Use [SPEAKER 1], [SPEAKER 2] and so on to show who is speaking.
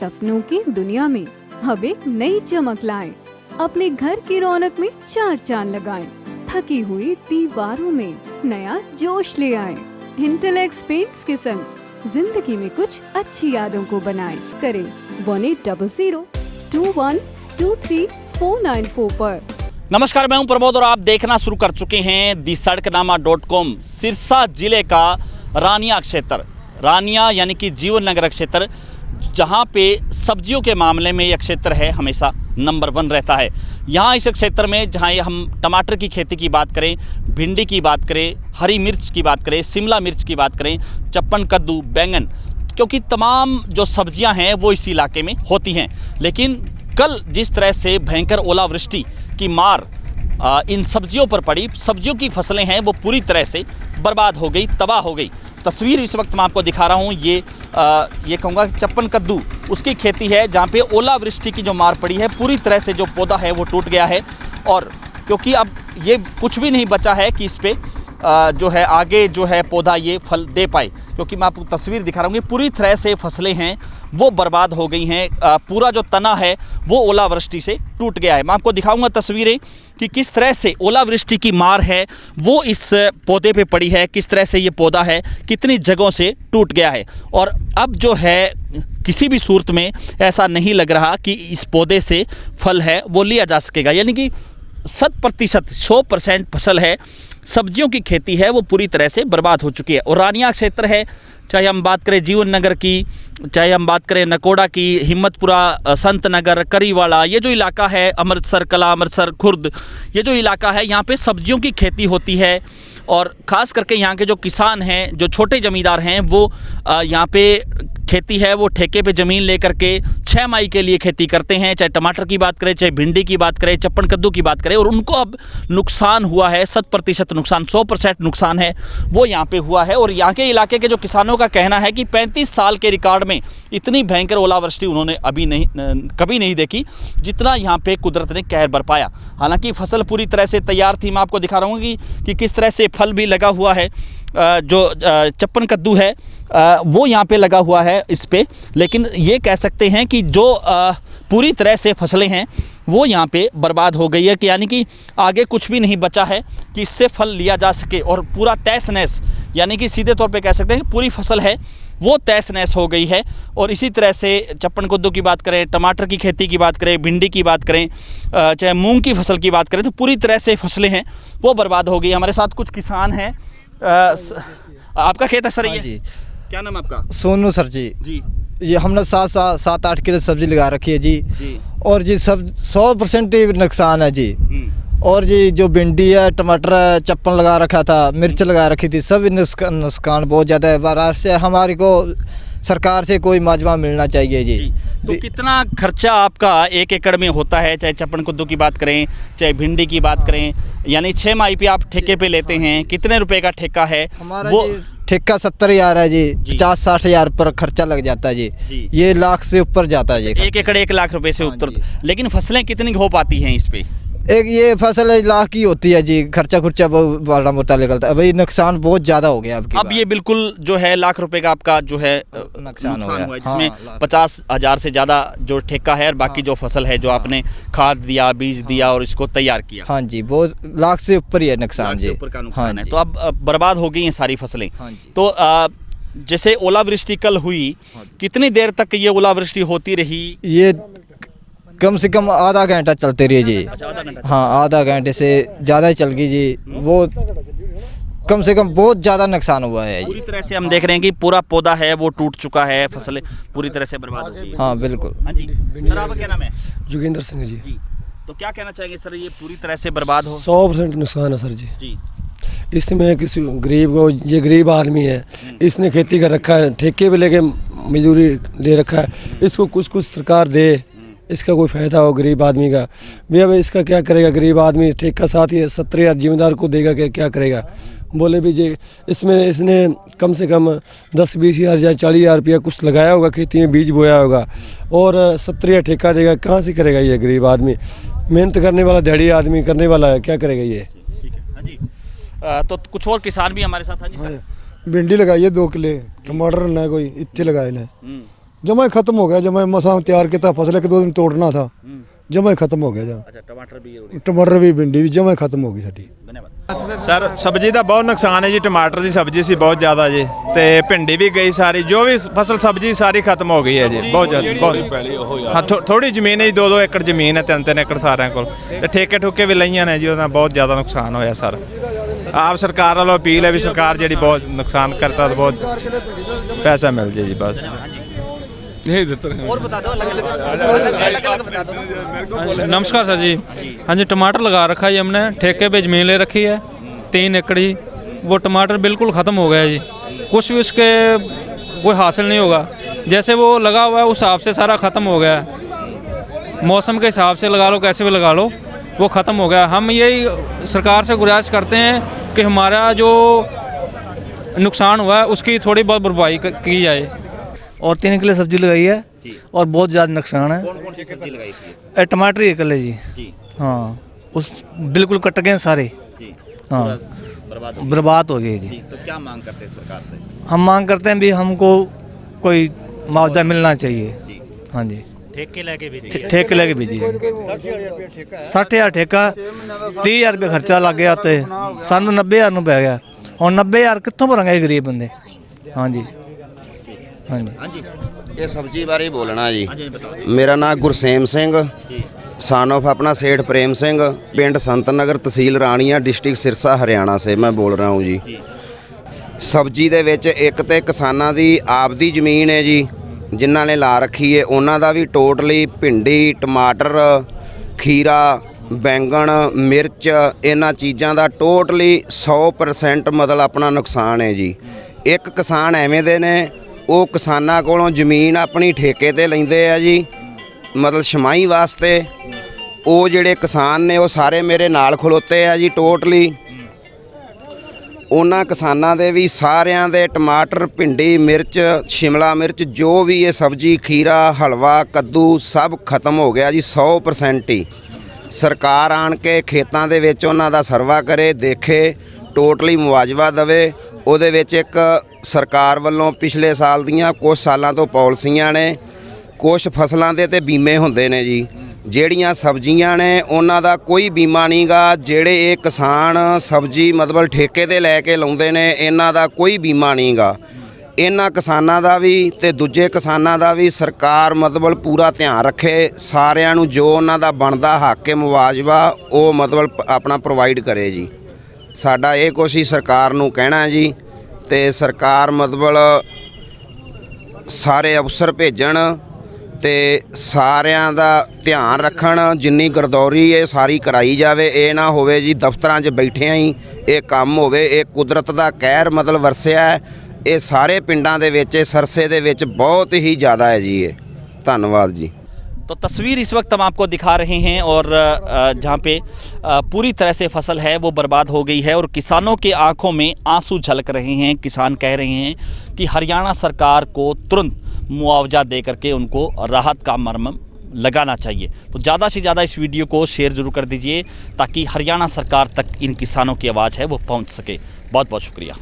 [SPEAKER 1] सपनों की दुनिया में अब एक नई चमक लाएं। अपने घर की रौनक में चार चांद लगाएं। थकी हुई दीवारों में नया जोश ले आएं। इंटेलेक्स पेंट्स के संग जिंदगी में कुछ अच्छी यादों को बनाएं। करें 1822123494 पर।
[SPEAKER 2] नमस्कार, मैं हूं प्रमोद और आप देखना शुरू कर चुके हैं दी सड़कनामा.com। सिरसा जिले का रानिया क्षेत्र, रानिया यानी कि जीवन नगर क्षेत्र, जहां पे सब्जियों के मामले में यह क्षेत्र है हमेशा नंबर 1 रहता है। यहाँ इस क्षेत्र में जहाँ हम टमाटर की खेती की बात करें, भिंडी की बात करें, हरी मिर्च की बात करें, शिमला मिर्च की बात करें, चप्पन कद्दू, बैंगन, क्योंकि तमाम जो सब्जियां हैं वो इस इलाके में होती हैं। लेकिन कल जिस तरह से भयंकर ओलावृष्टि की मार इन सब्जियों पर पड़ी, सब्जियों की फसलें हैं वो पूरी तरह से बर्बाद हो गई, तबाह हो गई। तस्वीर इस वक्त मैं आपको दिखा रहा हूँ, ये कहूँगा चप्पन कद्दू उसकी खेती है जहाँ पे ओलावृष्टि की जो मार पड़ी है, पूरी तरह से जो पौधा है वो टूट गया है। और क्योंकि अब ये कुछ भी नहीं बचा है कि इस पे जो है आगे जो है पौधा ये फल दे पाए, क्योंकि मैं आपको तस्वीर दिखा रहा हूँ, पूरी तरह से फसलें हैं वो बर्बाद हो गई हैं। पूरा जो तना है वो ओलावृष्टि से टूट गया है। मैं आपको दिखाऊंगा तस्वीरें कि किस तरह से ओलावृष्टि की मार है वो इस पौधे पे पड़ी है, किस तरह से ये पौधा है कितनी जगहों से टूट गया है। और अब जो है किसी भी सूरत में ऐसा नहीं लग रहा कि इस पौधे से फल है वो लिया जा सकेगा, यानी कि 100% फसल है, सब्जियों की खेती है वो पूरी तरह से बर्बाद हो चुकी है। और रानिया क्षेत्र है, चाहे हम बात करें जीवन नगर की, चाहे हम बात करें नकोड़ा की, हिम्मतपुरा, संत नगर, करीवाला, ये जो इलाका है, अमृतसर कला, अमृतसर खुर्द, ये जो इलाका है यहाँ पे सब्जियों की खेती होती है। और ख़ास करके यहाँ के जो किसान हैं, जो छोटे ज़मींदार हैं, वो यहाँ पे खेती है वो ठेके पे ज़मीन लेकर के 6 माही के लिए खेती करते हैं। चाहे टमाटर की बात करें, चाहे भिंडी की बात करें, चप्पन कद्दू की बात करें, और उनको अब नुकसान हुआ है, 100% नुकसान, 100% नुकसान है वो यहाँ पे हुआ है। और यहाँ के इलाके के जो किसानों का कहना है कि 35 साल के रिकॉर्ड में इतनी भयंकर ओलावृष्टि उन्होंने कभी नहीं देखी जितना यहाँ पे कुदरत ने कहर बरपाया। हालांकि फसल पूरी तरह से तैयार थी। मैं आपको दिखा रहा हूँ कि किस तरह से फल भी लगा हुआ है। जो चप्पन कद्दू है वो यहाँ पे लगा हुआ है इस पे, लेकिन ये कह सकते हैं कि जो पूरी तरह से फसलें हैं वो यहाँ पे बर्बाद हो गई है, कि यानी कि आगे कुछ भी नहीं बचा है कि इससे फल लिया जा सके। और पूरा तहस नहस, यानी कि सीधे तौर पे कह सकते हैं कि पूरी फसल है वो तहस नहस हो गई है। और इसी तरह से चप्पन कद्दू की बात करें, टमाटर की खेती की बात करें, भिंडी की बात करें, चाहे मूंग की फसल की बात करें, तो पूरी तरह से फसलें हैं वो बर्बाद हो गई। हमारे साथ कुछ किसान हैं। आपका खेत है सर ये?
[SPEAKER 3] जी।
[SPEAKER 2] क्या नाम है आपका?
[SPEAKER 3] सोनू सर जी।
[SPEAKER 2] जी।
[SPEAKER 3] ये हमने 7-8 किलो सब्जी लगा रखी है जी। और जी सब 100% नुकसान है जी। और जी जो भिंडी है, टमाटर है, चप्पन लगा रखा था, मिर्च लगा रखी थी, सब नुकसान बहुत ज़्यादा है। बाहर से हमारे को सरकार से कोई मुआवजा मिलना चाहिए जी।
[SPEAKER 2] तो कितना खर्चा आपका 1 एकड़ में होता है? चाहे चप्पन कद्दू की बात करें, चाहे भिंडी की बात करें, यानी 6 माही पे आप ठेके पे लेते हैं, कितने रुपए का ठेका है?
[SPEAKER 3] हमारा वो ठेका 70,000 है जी। 50-60 हज़ार पर खर्चा लग जाता है जी। ये लाख से ऊपर जाता है जी।
[SPEAKER 2] 1 एकड़ 1 लाख रुपए से ऊपर। लेकिन फसलें कितनी हो पाती हैं इस पे?
[SPEAKER 3] एक ये फसल 1 लाख की होती है जी। खर्चा बड़ा मोटा निकलता है। भाई नुकसान बहुत ज़्यादा हो गया अब
[SPEAKER 2] ये बिल्कुल जो है लाख रुपए का आपका जो है नुकसान हुआ है, जिसमें 50,000 से ज़्यादा जो ठेका है और बाकी जो फसल है जो आपने खाद दिया, बीज दिया और इसको तैयार किया।
[SPEAKER 3] हाँ जी, बहुत लाख से ऊपर ही है नुकसान जी।
[SPEAKER 2] ऊपर का नुकसान है। तो अब बर्बाद हो गई हैं सारी फसलें। तो जैसे ओलावृष्टि कल हुई, कितनी देर तक ये ओलावृष्टि होती रही?
[SPEAKER 3] ये कम से कम आधा घंटा चलते रही जी। हाँ, आधा घंटे से ज़्यादा ही चल गई जी। वो कम से कम बहुत ज़्यादा नुकसान हुआ है।
[SPEAKER 2] पूरी तरह से हम देख रहे हैं कि पूरा पौधा है वो टूट चुका है, फसलें पूरी तरह से बर्बाद हो गई।
[SPEAKER 3] हाँ बिल्कुल।
[SPEAKER 2] हाँ जी सर, आपका क्या नाम है?
[SPEAKER 4] जोगिंदर सिंह जी।
[SPEAKER 2] तो क्या कहना चाहेंगे सर, ये पूरी तरह से बर्बाद हो?
[SPEAKER 4] 100% नुकसान है सर जी। इसमें किसी गरीब को, ये गरीब आदमी है, इसने खेती कर रखा है, ठेके पे लेके मजदूरी ले रखा है, इसको कुछ सरकार दे, इसका कोई फ़ायदा हो गरीब आदमी का। भैया भाई इसका क्या करेगा गरीब आदमी? ठेका साथ ही 70,000 जिम्मेदार को देगा, क्या करेगा? बोले भी जी इसमें इसने कम से कम 10-20 हज़ार या 40,000 रुपया कुछ लगाया होगा, खेती में बीज बोया होगा, और 70,000 ठेका देगा, कहाँ से करेगा ये गरीब आदमी? मेहनत करने वाला दिहाड़ी आदमी करने वाला है, क्या करेगा ये?
[SPEAKER 2] ठीक है। हाँ जी। तो कुछ और किसान भी हमारे साथ हैं जी सर।
[SPEAKER 5] भिंडी लगाई है 2 किले, टमाटर ना कोई इतने लगाए ने, जमा ही खत्म हो गया। जमा मसा तैयार किया फसल एक दो दिन तोड़ना था, जमा ही खत्म हो गया। जा
[SPEAKER 2] अच्छा टमाटर भी
[SPEAKER 5] टमाटर भी भिंडी भी जमा ही खत्म हो गई साडी।
[SPEAKER 2] धन्यवाद।
[SPEAKER 6] ਸਰ ਸਬਜ਼ੀ ਦਾ ਬਹੁਤ ਨੁਕਸਾਨ ਹੈ ਜੀ। ਟਮਾਟਰ ਦੀ ਸਬਜ਼ੀ ਸੀ ਬਹੁਤ ਜ਼ਿਆਦਾ ਜੀ, ਤੇ ਭਿੰਡੀ ਵੀ ਗਈ ਸਾਰੀ, ਜੋ ਵੀ ਫਸਲ ਸਬਜ਼ੀ ਸਾਰੀ ਖਤਮ ਹੋ ਗਈ ਹੈ ਜੀ। ਬਹੁਤ ਜ਼ਿਆਦਾ ਬਹੁਤ ਹਾਂ ਥੋੜੀ ਜ਼ਮੀਨ ਹੈ ਜੀ, 2-2 ਏਕੜ ਜ਼ਮੀਨ ਹੈ, 3-3 ਏਕੜ ਸਾਰਿਆਂ ਕੋਲ, ਤੇ ਠੇਕੇ ਠੁਕੇ ਵੀ ਲਈਆਂ ਨੇ ਜੀ। ਉਹਦਾ ਬਹੁਤ ਜ਼ਿਆਦਾ ਨੁਕਸਾਨ ਹੋਇਆ ਸਰ। ਆਪ ਸਰਕਾਰ ਵੱਲੋਂ ਅਪੀਲ ਹੈ ਵੀ ਸਰਕਾਰ ਜਿਹੜੀ ਬਹੁਤ ਨੁਕਸਾਨ ਕਰਤਾ, ਬਹੁਤ ਪੈਸਾ ਮਿਲ ਜੇ ਜੀ ਬਸ।
[SPEAKER 7] और बता दो, अलग बता दो। नमस्कार सर जी। हाँ जी, टमाटर लगा रखा है जी हमने, ठेके पे ज़मीन ले रखी है 3 एकड़ ही। वो टमाटर बिल्कुल ख़त्म हो गया जी, कुछ भी उसके कोई हासिल नहीं होगा। जैसे वो लगा हुआ है उस हिसाब से सारा ख़त्म हो गया है। मौसम के हिसाब से लगा लो, कैसे भी लगा लो, वो ख़त्म हो गया। हम यही सरकार से गुजारिश करते हैं कि हमारा जो नुकसान हुआ है उसकी थोड़ी बहुत भरपाई की जाए।
[SPEAKER 8] और 3 किलो सब्जी लगाई है और बहुत ज़्यादा नुकसान है।
[SPEAKER 2] कौन कौन सी सब्जी लगाई थी?
[SPEAKER 8] टमाटर ही किलो जी।
[SPEAKER 2] जी
[SPEAKER 8] हाँ, उस बिल्कुल कट गए सारे।
[SPEAKER 2] जी
[SPEAKER 8] हाँ,
[SPEAKER 2] बर्बाद हो
[SPEAKER 8] गए जी।
[SPEAKER 2] तो क्या मांग करते हैं सरकार से?
[SPEAKER 8] हम मांग करते हैं भी हमको कोई मुआवजा मिलना चाहिए।
[SPEAKER 2] जी
[SPEAKER 8] हाँ जी,
[SPEAKER 2] ठेके लेके भी
[SPEAKER 8] ठेके लेके भेजिए। 60,000 ठेका, 30,000 रुपये खर्चा लग गया उत्ते, सानू 90,000 ਨੂੰ ਪੈ ਗਿਆ। ਹੁਣ 90,000 ਕਿੱਥੋਂ ਭਰਾਂਗੇ ਗਰੀਬ ਬੰਦੇ? हाँ जी हाँ जी।
[SPEAKER 2] हाँ जी
[SPEAKER 9] ਇਹ ਸਬਜ਼ੀ ਬਾਰੇ ਹੀ ਬੋਲਣਾ ਜੀ।
[SPEAKER 2] हाँ जी बताओ
[SPEAKER 9] ਮੇਰਾ ਨਾਮ ਗੁਰਸੇਮ ਸਿੰਘ,
[SPEAKER 2] जी।
[SPEAKER 9] सन ऑफ अपना सेठ प्रेम सिंह, पिंड संत नगर, तहसील राणीਆਂ, डिस्ट्रिक्ट सिरसा, हरियाणा से मैं बोल रहा हूँ जी। ਸਬਜ਼ੀ ਦੇ ਵਿੱਚ ਇੱਕ ਤੇ ਕਿਸਾਨਾਂ ਦੀ ਆਪਦੀ ਜ਼ਮੀਨ ਹੈ ਜੀ, ਜਿਨ੍ਹਾਂ ਨੇ ਲਾ ਰੱਖੀ ਹੈ, ਉਹਨਾਂ ਦਾ ਵੀ ਟੋਟਲੀ ਭਿੰਡੀ, ਟਮਾਟਰ, ਖੀਰਾ, ਬੈਂਗਣ, ਮਿਰਚ, ਇਹਨਾਂ ਚੀਜ਼ਾਂ ਦਾ ਟੋਟਲੀ 100% ਮਤਲਬ ਆਪਣਾ ਨੁਕਸਾਨ ਹੈ ਜੀ। ਇੱਕ ਕਿਸਾਨ ਐਵੇਂ ਦੇ ਨੇ, ਉਹ ਕਿਸਾਨਾਂ ਕੋਲੋਂ ਜ਼ਮੀਨ ਆਪਣੀ ਠੇਕੇ ਤੇ ਲੈਂਦੇ ਆ ਜੀ, ਮਤਲਬ ਛਮਾਈ ਵਾਸਤੇ। ਉਹ ਜਿਹੜੇ ਕਿਸਾਨ ਨੇ ਉਹ ਸਾਰੇ ਮੇਰੇ ਨਾਲ ਖਲੋਤੇ ਆ ਜੀ। ਟੋਟਲੀ ਉਹਨਾਂ ਕਿਸਾਨਾਂ ਦੇ ਵੀ ਸਾਰਿਆਂ ਦੇ ਟਮਾਟਰ, ਭਿੰਡੀ, ਮਿਰਚ, ਸ਼ਿਮਲਾ ਮਿਰਚ, ਜੋ ਵੀ ਇਹ ਸਬਜ਼ੀ, ਖੀਰਾ, ਹਲਵਾ, ਕੱਦੂ ਸਭ ਖਤਮ ਹੋ ਗਿਆ ਜੀ 100% ਹੀ। ਸਰਕਾਰ ਆਣ ਕੇ ਖੇਤਾਂ ਦੇ ਵਿੱਚ ਉਹਨਾਂ ਦਾ ਸਰਵਾ ਕਰੇ, ਦੇਖੇ, ਟੋਟਲੀ ਮੁਆਵਜ਼ਾ ਦੇਵੇ। ਉਹਦੇ ਵਿੱਚ ਇੱਕ ਸਰਕਾਰ ਵੱਲੋਂ ਪਿਛਲੇ ਸਾਲ ਦੀਆਂ ਕੁਝ ਸਾਲਾਂ ਤੋਂ ਪਾਲਿਸੀਆਂ ਨੇ, ਕੁਝ ਫਸਲਾਂ ਦੇ ਤੇ ਬੀਮੇ ਹੁੰਦੇ ਨੇ ਜੀ। ਜਿਹੜੀਆਂ ਸਬਜ਼ੀਆਂ ਨੇ ਉਹਨਾਂ ਦਾ ਕੋਈ ਬੀਮਾ ਨਹੀਂਗਾ। ਜਿਹੜੇ ਇਹ ਕਿਸਾਨ ਸਬਜ਼ੀ ਮਤਲਬ ਠੇਕੇ ਤੇ ਲੈ ਕੇ ਲਾਉਂਦੇ ਨੇ, ਇਹਨਾਂ ਦਾ ਕੋਈ ਬੀਮਾ ਨਹੀਂਗਾ। ਇਹਨਾਂ ਕਿਸਾਨਾਂ ਦਾ ਵੀ ਤੇ ਦੂਜੇ ਕਿਸਾਨਾਂ ਦਾ ਵੀ ਸਰਕਾਰ ਮਤਲਬ ਪੂਰਾ ਧਿਆਨ ਰੱਖੇ, ਸਾਰਿਆਂ ਨੂੰ ਜੋ ਉਹਨਾਂ ਦਾ ਬਣਦਾ ਹੱਕ ਹੈ ਮੁਆਵਜ਼ਾ ਉਹ ਮਤਲਬ ਆਪਣਾ ਪ੍ਰੋਵਾਈਡ ਕਰੇ ਜੀ। ਸਾਡਾ ਇਹ ਕੋਸ਼ਿਸ਼ ਸਰਕਾਰ ਨੂੰ ਕਹਿਣਾ ਜੀ, ਤੇ ਸਰਕਾਰ ਮਤਲਬ ਸਾਰੇ ਅਫਸਰ ਭੇਜਣ ਤੇ ਸਾਰਿਆਂ ਦਾ ਧਿਆਨ ਰੱਖਣ। ਜਿੰਨੀ ਗਰਦੌਰੀ ਇਹ ਸਾਰੀ ਕਰਾਈ ਜਾਵੇ। ਇਹ ਨਾ ਹੋਵੇ ਜੀ ਦਫ਼ਤਰਾਂ 'ਚ ਬੈਠਿਆਂ ਹੀ ਇਹ ਕੰਮ ਹੋਵੇ। ਇਹ ਕੁਦਰਤ ਦਾ ਕਹਿਰ ਮਤਲਬ ਵਰਸਿਆ ਹੈ। ਇਹ ਸਾਰੇ ਪਿੰਡਾਂ ਦੇ ਵਿੱਚ, ਸਰਸੇ ਦੇ ਵਿੱਚ ਬਹੁਤ ਹੀ ਜ਼ਿਆਦਾ ਹੈ ਜੀ। ਇਹ ਧੰਨਵਾਦ ਜੀ।
[SPEAKER 2] तो तस्वीर इस वक्त हम आपको दिखा रहे हैं और जहाँ पे पूरी तरह से फसल है वो बर्बाद हो गई है और किसानों के आंखों में आंसू झलक रहे हैं। किसान कह रहे हैं कि हरियाणा सरकार को तुरंत मुआवजा दे करके उनको राहत का मरहम लगाना चाहिए। तो ज़्यादा से ज़्यादा इस वीडियो को शेयर ज़रूर कर दीजिए ताकि हरियाणा सरकार तक इन किसानों की आवाज़ है वो पहुँच सके। बहुत बहुत शुक्रिया।